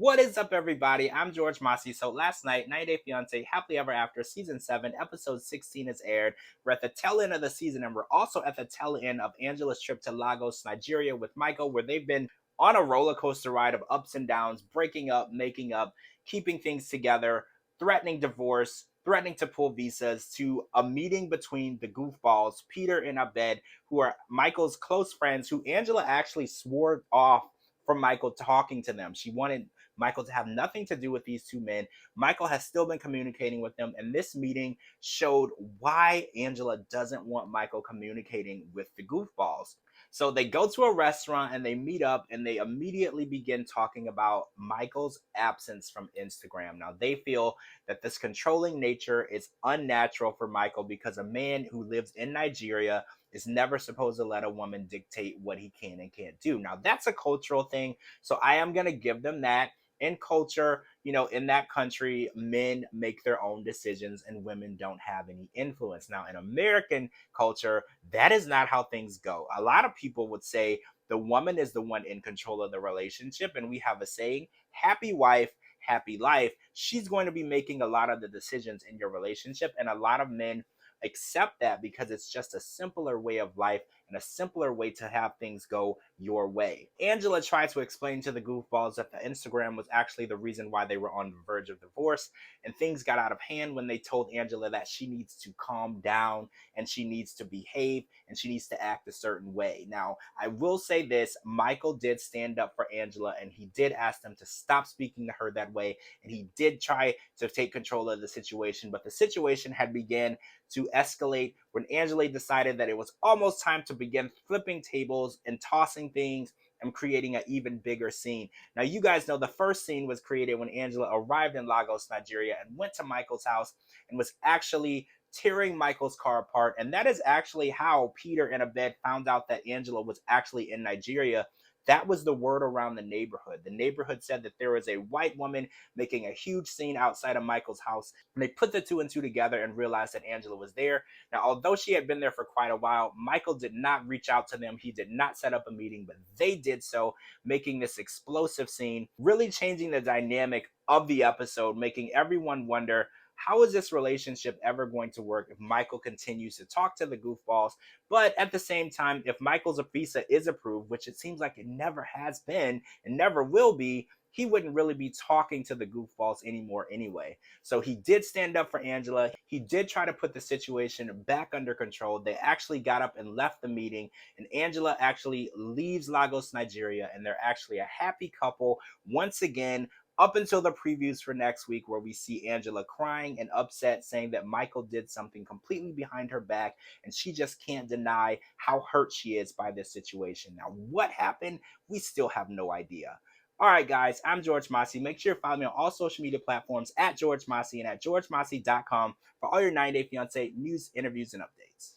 What is up, everybody? I'm George Massey. So last night, 90 Day Fiance Happily Ever After Season 7, Episode 16 is aired. We're at the tail end of the season, and we're also at the tail end of Angela's trip to Lagos, Nigeria with Michael, where they've been on a roller coaster ride of ups and downs, breaking up, making up, keeping things together, threatening divorce, threatening to pull visas, to a meeting between the goofballs, Peter and Abed, who are Michael's close friends, who Angela actually swore off from Michael talking to them. She wanted Michael to have nothing to do with these two men. Michael has still been communicating with them, and this meeting showed why Angela doesn't want Michael communicating with the goofballs. So they go to a restaurant and they meet up and they immediately begin talking about Michael's absence from Instagram. Now, they feel that this controlling nature is unnatural for Michael because a man who lives in Nigeria is never supposed to let a woman dictate what he can and can't do. Now, that's a cultural thing. So I am going to give them that. In culture, in that country, men make their own decisions and women don't have any influence. Now, in American culture, that is not how things go. A lot of people would say the woman is the one in control of the relationship. And we have a saying, happy wife, happy life. She's going to be making a lot of the decisions in your relationship. And a lot of men accept that because it's just a simpler way of life and a simpler way to have things go your way. Angela tried to explain to the goofballs that the Instagram was actually the reason why they were on the verge of divorce, and things got out of hand when they told Angela that she needs to calm down and she needs to behave and she needs to act a certain way. Now, I will say this, Michael did stand up for Angela and he did ask them to stop speaking to her that way, and he did try to take control of the situation, but the situation had began to escalate when Angela decided that it was almost time to begin flipping tables and tossing things and creating an even bigger scene. Now, you guys know the first scene was created when Angela arrived in Lagos, Nigeria, and went to Michael's house and was actually tearing Michael's car apart. And that is actually how Peter and Abed found out that Angela was actually in Nigeria. That was the word around the neighborhood. The neighborhood said that there was a white woman making a huge scene outside of Michael's house. And they put the two and two together and realized that Angela was there. Now, although she had been there for quite a while, Michael did not reach out to them. He did not set up a meeting, but they did so, making this explosive scene, really changing the dynamic of the episode, making everyone wonder, how is this relationship ever going to work if Michael continues to talk to the goofballs? But at the same time, if Michael's visa is approved, which it seems like it never has been and never will be, he wouldn't really be talking to the goofballs anymore anyway. So he did stand up for Angela. He did try to put the situation back under control. They actually got up and left the meeting, and Angela actually leaves Lagos, Nigeria, and they're actually a happy couple once again, up until the previews for next week, where we see Angela crying and upset, saying that Michael did something completely behind her back, and she just can't deny how hurt she is by this situation. Now, what happened? We still have no idea. All right, guys, I'm George Massey. Make sure you follow me on all social media platforms at George Massey and at georgemassey.com for all your 90 Day Fiance news, interviews, and updates.